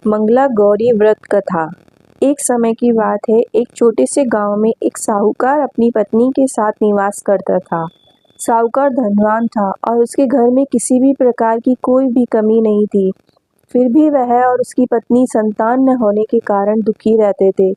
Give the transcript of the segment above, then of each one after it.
मंगला गौरी व्रत कथा। एक समय की बात है, एक छोटे से गांव में एक साहूकार अपनी पत्नी के साथ निवास करता था। साहूकार धनवान था और उसके घर में किसी भी प्रकार की कोई भी कमी नहीं थी। फिर भी वह और उसकी पत्नी संतान न होने के कारण दुखी रहते थे।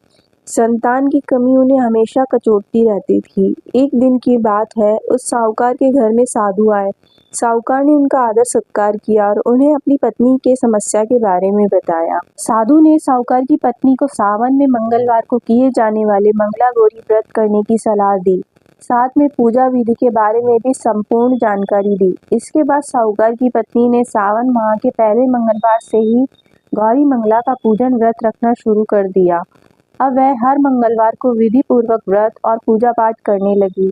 संतान की कमी उन्हें हमेशा कचोटती रहती थी। एक दिन की बात है, उस साहूकार के घर में साधु आए। साहूकार ने उनका आदर सत्कार किया और उन्हें अपनी पत्नी के समस्या के बारे में बताया। साधु ने साहूकार की पत्नी को सावन में मंगलवार को किए जाने वाले मंगला गौरी व्रत करने की सलाह दी। साथ में पूजा विधि के बारे में भी संपूर्ण जानकारी दी। इसके बाद साहूकार की पत्नी ने सावन माह के पहले मंगलवार से ही गौरी मंगला का पूजन व्रत रखना शुरू कर दिया। अब वह हर मंगलवार को विधि पूर्वक व्रत और पूजा पाठ करने लगी।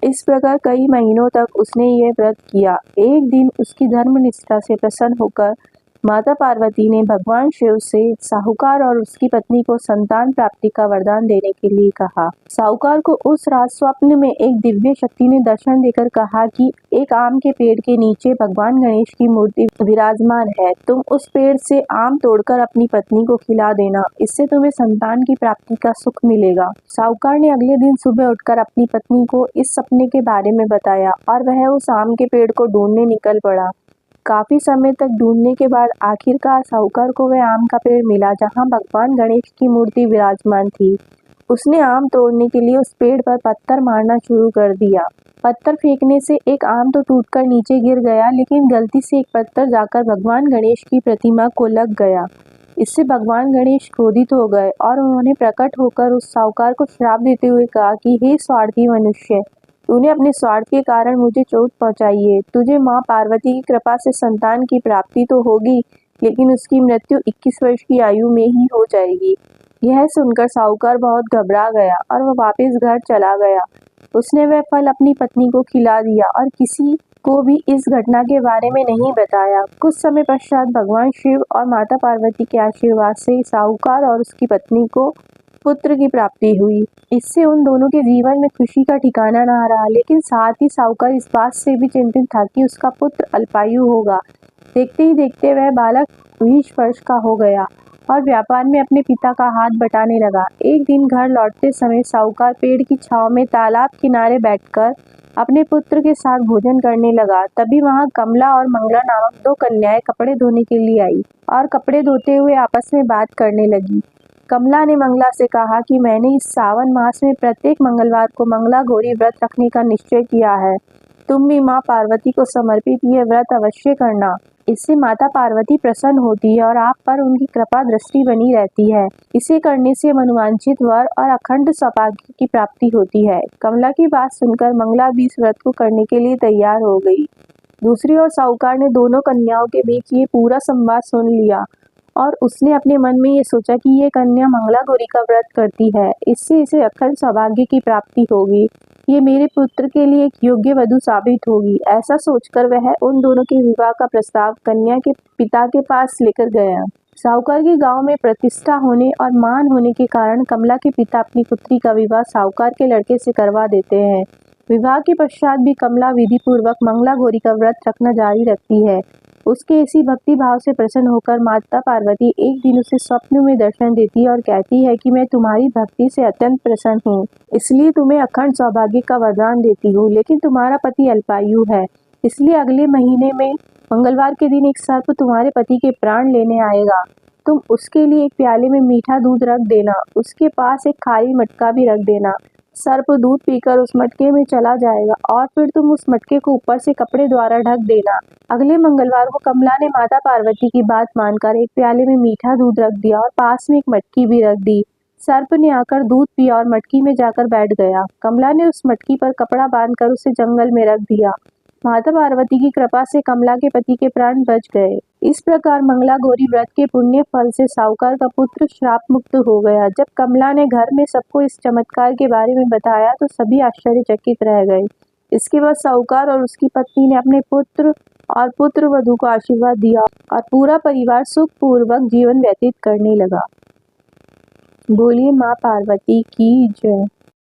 इस प्रकार कई महीनों तक उसने यह व्रत किया। एक दिन उसकी धर्मनिष्ठा से प्रसन्न होकर माता पार्वती ने भगवान शिव से साहूकार और उसकी पत्नी को संतान प्राप्ति का वरदान देने के लिए कहा। साहूकार को उस रात स्वप्न में एक दिव्य शक्ति ने दर्शन देकर कहा कि एक आम के पेड़ के नीचे भगवान गणेश की मूर्ति विराजमान है। तुम उस पेड़ से आम तोड़कर अपनी पत्नी को खिला देना, इससे तुम्हें संतान की प्राप्ति का सुख मिलेगा। साहूकार ने अगले दिन सुबह उठकर अपनी पत्नी को इस सपने के बारे में बताया और वह उस आम के पेड़ को ढूंढने निकल पड़ा। काफी समय तक ढूंढने के बाद आखिरकार साहूकार को वह आम का पेड़ मिला जहां भगवान गणेश की मूर्ति विराजमान थी। उसने आम तोड़ने के लिए उस पेड़ पर पत्थर मारना शुरू कर दिया। पत्थर फेंकने से एक आम तो टूटकर नीचे गिर गया, लेकिन गलती से एक पत्थर जाकर भगवान गणेश की प्रतिमा को लग गया। इससे भगवान गणेश क्रोधित हो गए और उन्होंने प्रकट होकर उस साहूकार को श्राप देते हुए कहा कि हे स्वार्थी मनुष्य, तूने अपने स्वार्थ के कारण मुझे चोट पहुंचाई है। तुझे माँ पार्वती की कृपा से संतान की प्राप्ति तो होगी, लेकिन उसकी मृत्यु 21 वर्ष की आयु में ही हो जाएगी। यह सुनकर साहूकार बहुत घबरा गया और वह वापस घर चला गया। उसने वह फल अपनी पत्नी को खिला दिया और किसी को भी इस घटना के बारे में नहीं बताया। कुछ समय पश्चात भगवान शिव और माता पार्वती के आशीर्वाद से साहूकार और उसकी पत्नी को पुत्र की प्राप्ति हुई। इससे उन दोनों के जीवन में खुशी का ठिकाना ना रहा, लेकिन साथ ही साहूकार इस बात से भी चिंतित था कि उसका पुत्र अल्पायु होगा। देखते ही देखते वह बालक 20 वर्ष का हो गया और व्यापार में अपने पिता का हाथ बटाने लगा। एक दिन घर लौटते समय साहूकार पेड़ की छांव में तालाब किनारे बैठकर अपने पुत्र के साथ भोजन करने लगा। तभी वहां कमला और मंगला नामक 2 कन्याएं कपड़े धोने के लिए आई और कपड़े धोते हुए आपस में बात करने लगी। कमला ने मंगला से कहा कि मैंने इस सावन मास में प्रत्येक मंगलवार को मंगला गौरी व्रत रखने का निश्चय किया है। तुम भी माँ पार्वती को समर्पित यह व्रत अवश्य करना। इससे माता पार्वती प्रसन्न होती है और आप पर उनकी कृपा दृष्टि बनी रहती है। इसे करने से मनोवांछित वर और अखंड सौभाग्य की प्राप्ति होती है। कमला की बात सुनकर मंगला भी इस व्रत को करने के लिए तैयार हो गई। दूसरी ओर साहूकार ने दोनों कन्याओं के बीच ये पूरा संवाद सुन लिया और उसने अपने मन में ये सोचा कि ये कन्या मंगला गौरी का व्रत करती है, इससे इसे अखंड सौभाग्य की प्राप्ति होगी। ये मेरे पुत्र के लिए एक योग्य वधू साबित होगी। ऐसा सोचकर वह उन दोनों के विवाह का प्रस्ताव कन्या के पिता के पास लेकर गया। साहूकार के गांव में प्रतिष्ठा होने और मान होने के कारण कमला के पिता अपनी पुत्री का विवाह साहूकार के लड़के से करवा देते हैं। विवाह के पश्चात भी कमला विधि पूर्वक मंगला गौरी का व्रत रखना जारी रखती है। उसके इसी भक्ति भाव से प्रसन्न होकर माता पार्वती एक दिन उसे स्वप्न में दर्शन देती है और कहती है कि मैं तुम्हारी भक्ति से अत्यंत प्रसन्न हूँ, इसलिए तुम्हें अखंड सौभाग्य का वरदान देती हूँ। लेकिन तुम्हारा पति अल्पायु है, इसलिए अगले महीने में मंगलवार के दिन एक सर्प तुम्हारे पति के प्राण लेने आएगा। तुम उसके लिए एक प्याले में मीठा दूध रख देना, उसके पास एक खाली मटका भी रख देना। सर्प दूध पीकर उस मटके में चला जाएगा और फिर तुम उस मटके को ऊपर से कपड़े द्वारा ढक देना। अगले मंगलवार को कमला ने माता पार्वती की बात मानकर एक प्याले में मीठा दूध रख दिया और पास में एक मटकी भी रख दी। सर्प ने आकर दूध पिया और मटकी में जाकर बैठ गया। कमला ने उस मटकी पर कपड़ा बांधकर उसे जंगल में रख दिया। माता पार्वती की कृपा से कमला के पति के प्राण बच गए। इस प्रकार मंगला गौरी व्रत के पुण्य फल से साहूकार का पुत्र श्राप मुक्त हो गया। जब कमला ने घर में सबको इस चमत्कार के बारे में बताया तो सभी आश्चर्यचकित रह गए। इसके बाद साहूकार और उसकी पत्नी ने अपने पुत्र और पुत्र वधू को आशीर्वाद दिया और पूरा परिवार सुख पूर्वक जीवन व्यतीत करने लगा। बोलिए माँ पार्वती की जय।